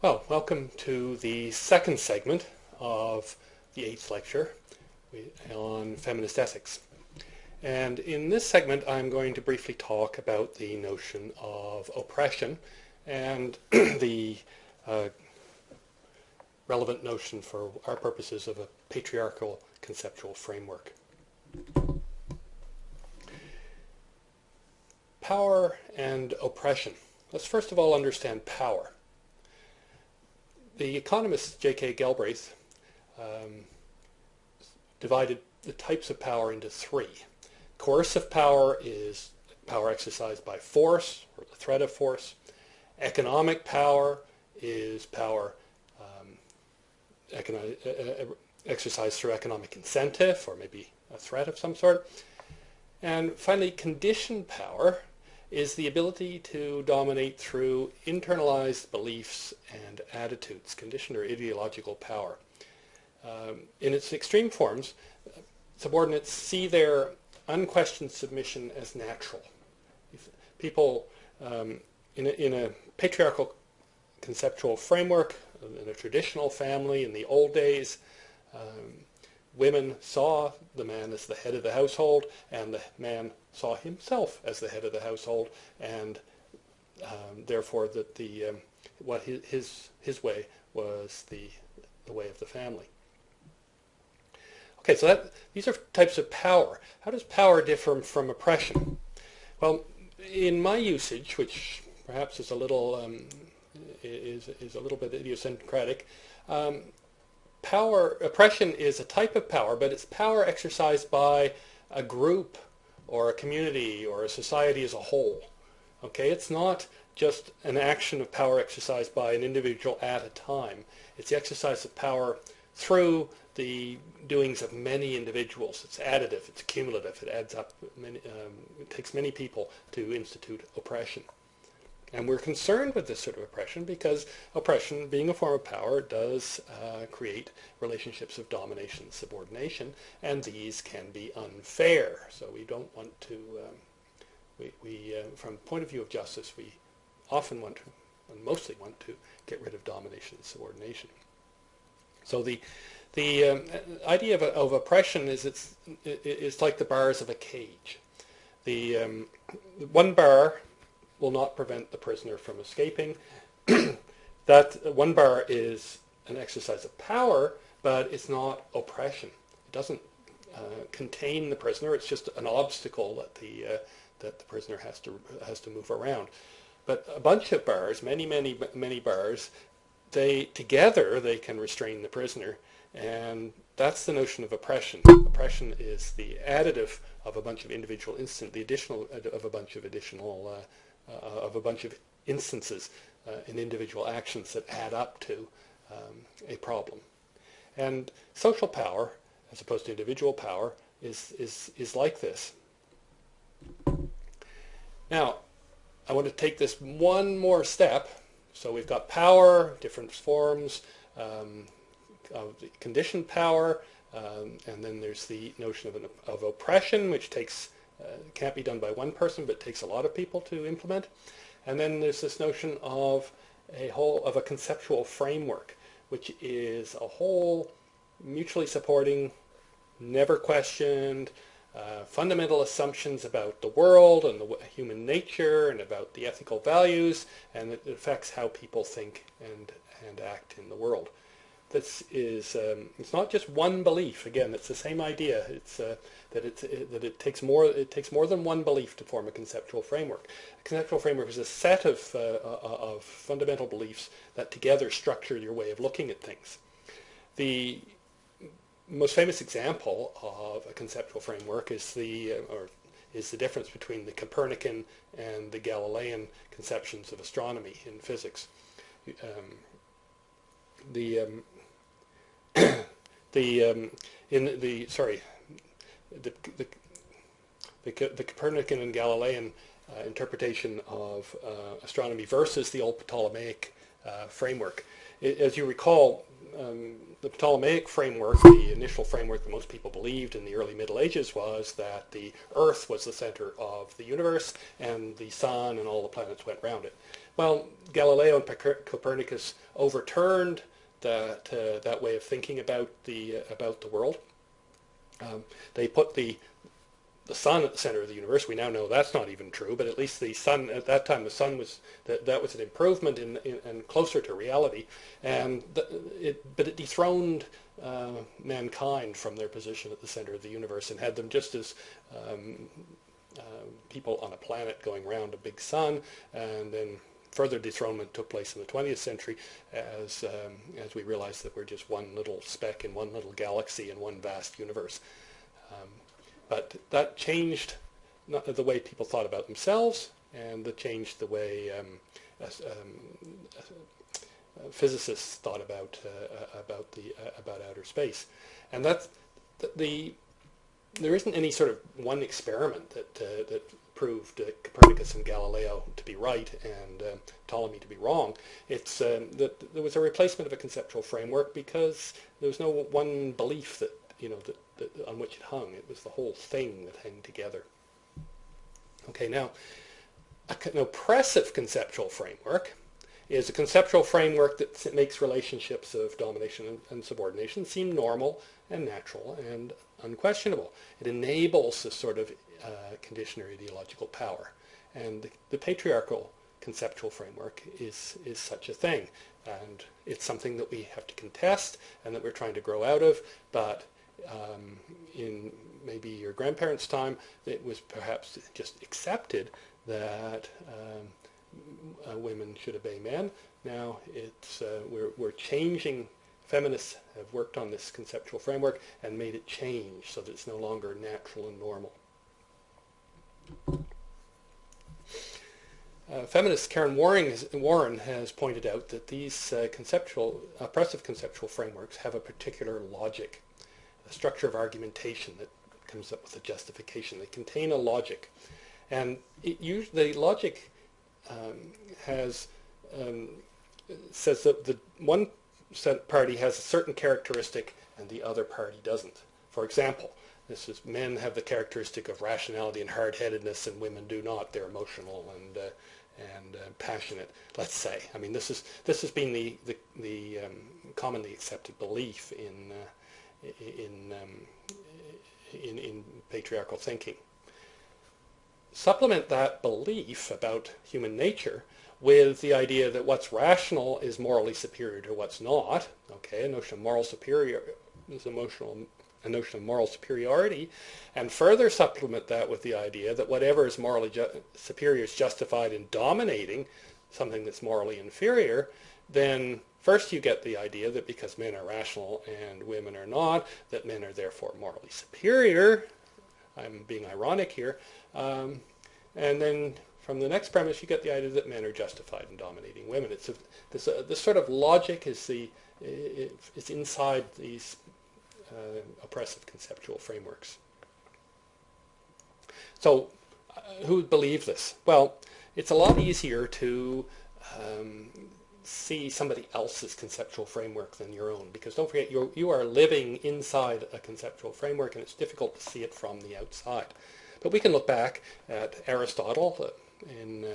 Well, welcome to the second segment of the 8th lecture on feminist ethics. And in this segment, I'm going to briefly talk about the notion of oppression and the relevant notion for our purposes of a patriarchal conceptual framework. Power and oppression. Let's first of all understand power. The economist J.K Galbraith divided the types of power into three. Coercive power is power exercised by force or the threat of force. Economic power is power exercised through economic incentive or maybe a threat of some sort. And finally, conditioned power is the ability to dominate through internalized beliefs and attitudes, conditioned or ideological power. In its extreme forms, subordinates see their unquestioned submission as natural. People in a patriarchal conceptual framework, in a traditional family in the old days, women saw the man as the head of the household, and the man saw himself as the head of the household, and therefore that what his way was the way of the family. Okay, so these are types of power. How does power differ from oppression? Well, in my usage, which perhaps is a little is a little bit idiosyncratic, oppression is a type of power, but it's power exercised by a group or a community or a society as a whole. Okay, it's not just an action of power exercised by an individual at a time. It's the exercise of power through the doings of many individuals. It's additive, it's cumulative, it adds up. It takes many people to institute oppression. And we're concerned with this sort of oppression because oppression, being a form of power, does create relationships of domination and subordination, and these can be unfair. So we don't want to, from the point of view of justice, we often want to, and mostly want to, get rid of domination and subordination. So the idea of oppression is it's like the bars of a cage. The one bar will not prevent the prisoner from escaping. That one bar is an exercise of power, but it's not oppression. It doesn't contain the prisoner. It's just an obstacle that the prisoner has to move around. But a bunch of bars, many bars, together they can restrain the prisoner, and that's the notion of oppression. Oppression is the additive of a bunch of individual the additional of a bunch of additional of a bunch of instances in individual actions that add up to a problem. And social power, as opposed to individual power, is like this. Now, I want to take this one more step. So we've got power, different forms of the conditioned power, and then there's the notion of oppression, which can't be done by one person, but takes a lot of people to implement. And then there's this notion of a conceptual framework, which is a whole mutually supporting, never questioned, fundamental assumptions about the world and the human nature and about the ethical values, and it affects how people think and act in the world. This is it's not just one belief. Again, it's the same idea. It's that it takes more than one belief to form a conceptual framework. A conceptual framework is a set of fundamental beliefs that together structure your way of looking at things. The most famous example of a conceptual framework is the difference between the Copernican and the Galilean conceptions of astronomy in physics. The Copernican and Galilean interpretation of astronomy versus the old Ptolemaic framework. As you recall, the Ptolemaic framework, the initial framework that most people believed in the early Middle Ages, was that the Earth was the center of the universe and the sun and all the planets went round it. Well, Galileo and Copernicus overturned that way of thinking about the world. They put the sun at the center of the universe. We now know that's not even true, but at least the sun, at that time, the sun was, that was an improvement and closer to reality. And but it dethroned mankind from their position at the center of the universe and had them just as people on a planet going around a big sun. And then further dethronement took place in the 20th century as we realized that we're just one little speck in one little galaxy in one vast universe. But that changed the way people thought about themselves, and that changed the way physicists thought about outer space. And that's there isn't any sort of one experiment that proved Copernicus and Galileo to be right and Ptolemy to be wrong. It's that there was a replacement of a conceptual framework because there was no one belief that on which it hung. It was the whole thing that hung together. Okay, now an oppressive conceptual framework is a conceptual framework that makes relationships of domination and subordination seem normal and natural and unquestionable. It enables this sort of condition or ideological power. And the patriarchal conceptual framework is such a thing. And it's something that we have to contest and that we're trying to grow out of, but in maybe your grandparents' time, it was perhaps just accepted that women should obey men. Now it's we're changing. Feminists have worked on this conceptual framework and made it change so that it's no longer natural and normal. Feminist Karen Warren has pointed out that these oppressive conceptual frameworks have a particular logic, a structure of argumentation that comes up with a justification. They contain a logic. And the logic says that the one party has a certain characteristic and the other party doesn't. For example, this is men have the characteristic of rationality and hard-headedness, and women do not. They're emotional and passionate. Let's say. I mean, this has been the commonly accepted belief in patriarchal thinking. Supplement that belief about human nature with the idea that what's rational is morally superior to what's not. Okay, a notion of moral superiority, and further supplement that with the idea that whatever is morally superior is justified in dominating something that's morally inferior. Then first you get the idea that because men are rational and women are not, that men are therefore morally superior. I'm being ironic here. And then from the next premise you get the idea that men are justified in dominating women. This sort of logic is inside these oppressive conceptual frameworks. So who would believe this? Well, it's a lot easier to see somebody else's conceptual framework than your own, because don't forget you are living inside a conceptual framework and it's difficult to see it from the outside. But we can look back at Aristotle in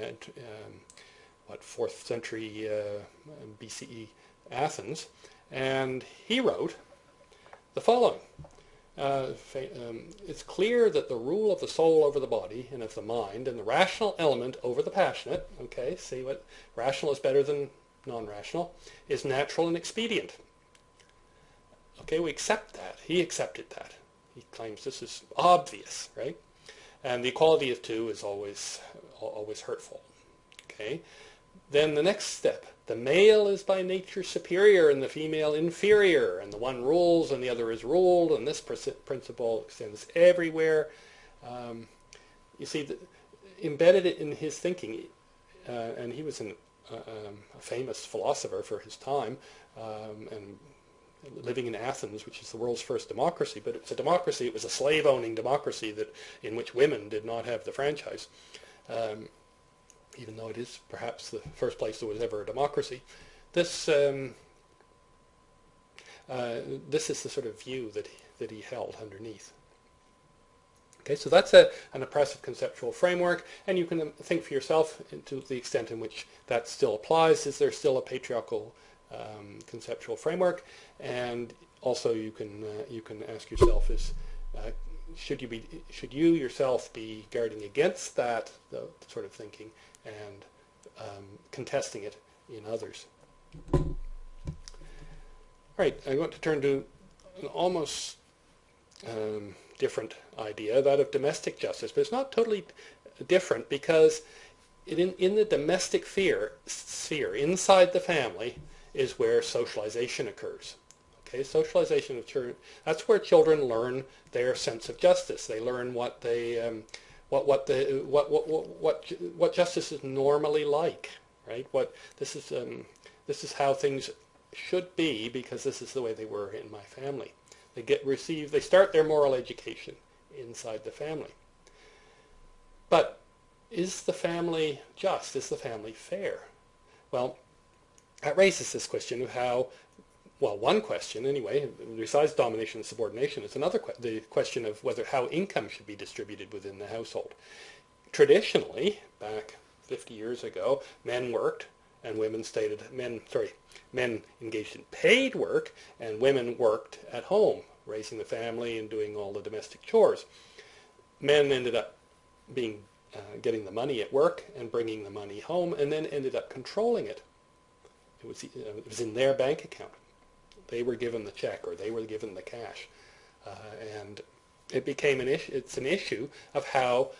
4th century BCE Athens, and he wrote the following. It's clear that the rule of the soul over the body and of the mind and the rational element over the passionate, okay, see what rational is better than non-rational, is natural and expedient. Okay, we accept that. He accepted that. He claims this is obvious, right? And the equality of two is always hurtful. Okay? Then the next step, the male is by nature superior and the female inferior, and the one rules and the other is ruled, and this principle extends everywhere. You see, embedded in his thinking, and he was a famous philosopher for his time, and living in Athens, which is the world's first democracy, but it's a democracy. It was a slave-owning democracy in which women did not have the franchise. Even though it is perhaps the first place there was ever a democracy. This this is the sort of view that he held underneath. Okay, so that's an oppressive conceptual framework, and you can think for yourself to the extent in which that still applies. Is there still a patriarchal conceptual framework? And also you can ask yourself, should you yourself be guarding against that sort of thinking and contesting it in others? All right, I want to turn to an almost different idea, that of domestic justice, but it's not totally different because in the domestic sphere, inside the family, is where socialization occurs. Okay, socialization of children, that's where children learn their sense of justice. They learn what justice is normally like, right? This is how things should be because this is the way they were in my family. They start their moral education inside the family. But is the family just? Is the family fair? Well, that raises this question of how, well, one question anyway, besides domination and subordination, is the question of how income should be distributed within the household. Traditionally, back 50 years ago, men worked and men engaged in paid work and women worked at home, raising the family and doing all the domestic chores. Men ended up getting the money at work and bringing the money home, and then ended up controlling it. It was in their bank account. They were given the check or they were given the cash, and it became it's an issue of how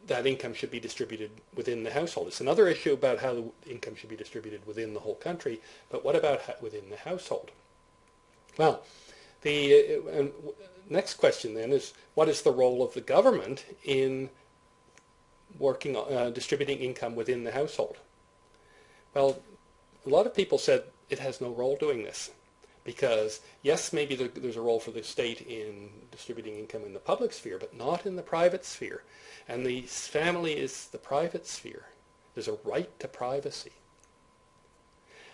that income should be distributed within the household. It's another issue about how the income should be distributed within the whole country, but what about within the household? Well, the next question then is, what is the role of the government in working distributing income within the household? Well, a lot of people said it has no role doing this because, yes, maybe there's a role for the state in distributing income in the public sphere, but not in the private sphere. And the family is the private sphere. There's a right to privacy.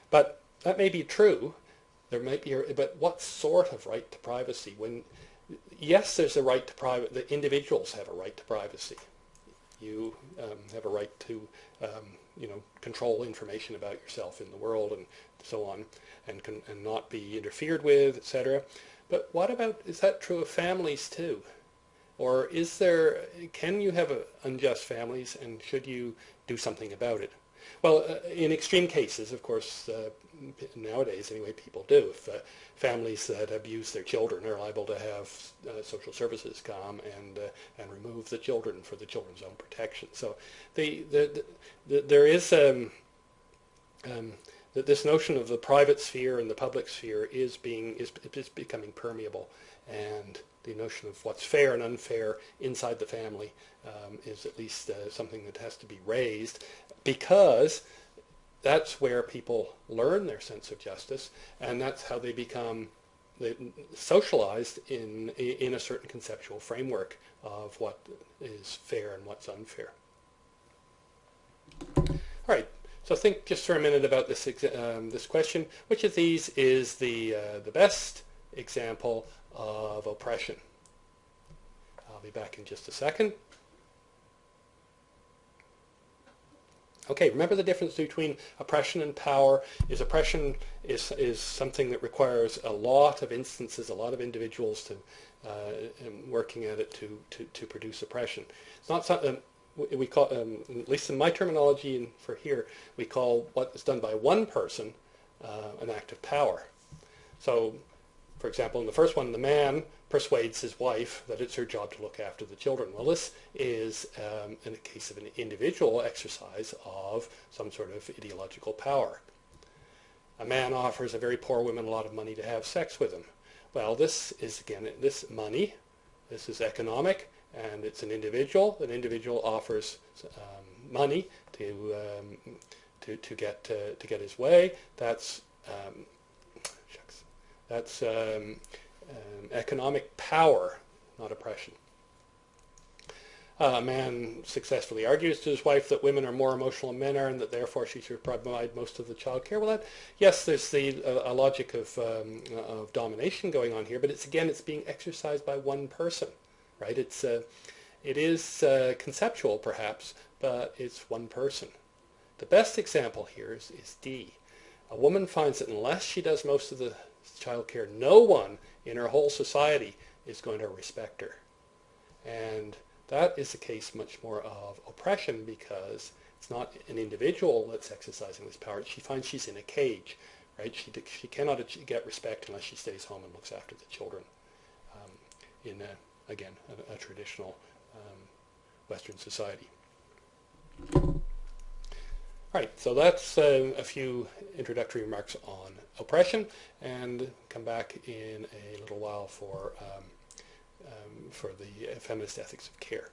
But that may be true. There might be, but what sort of right to privacy? Yes, there's a right to privacy. The individuals have a right to privacy. You have a right to, control information about yourself in the world and so on, and not be interfered with, etc. But what about, is that true of families too? Or can you have unjust families, and should you do something about it? Well, in extreme cases, of course, nowadays anyway, people do. If families that abuse their children are liable to have social services come and remove the children for the children's own protection. So there is this notion of the private sphere and the public sphere is becoming permeable, and the notion of what's fair and unfair inside the family is at least something that has to be raised, because that's where people learn their sense of justice, and that's how they become socialized in a certain conceptual framework of what is fair and what's unfair. All right, so think just for a minute about this this question. Which of these is the best example of oppression? I'll be back in just a second. Okay, remember the difference between oppression and power. Oppression is something that requires a lot of instances, a lot of individuals to working at it to produce oppression. It's not something we call, at least in my terminology and for here, we call what is done by one person an act of power. So, for example, in the first one, the man persuades his wife that it's her job to look after the children. Well, this is in a case of an individual exercise of some sort of ideological power. A man offers a very poor woman a lot of money to have sex with him. Well, this is, again, this is economic, and it's an individual. An individual offers money to get his way. That's economic power, not oppression. A man successfully argues to his wife that women are more emotional than men are, and that therefore she should provide most of the child care. Well, yes, there's a logic of domination going on here, but it's being exercised by one person, right? It is conceptual, perhaps, but it's one person. The best example here is D. A woman finds that unless she does most of the child care, no one in her whole society is going to respect her. And that is the case much more of oppression, because it's not an individual that's exercising this power. She finds she's in a cage, right? She cannot get respect unless she stays home and looks after the children in, again, a traditional Western society. All right, so that's a few introductory remarks on oppression, and come back in a little while for the feminist ethics of care.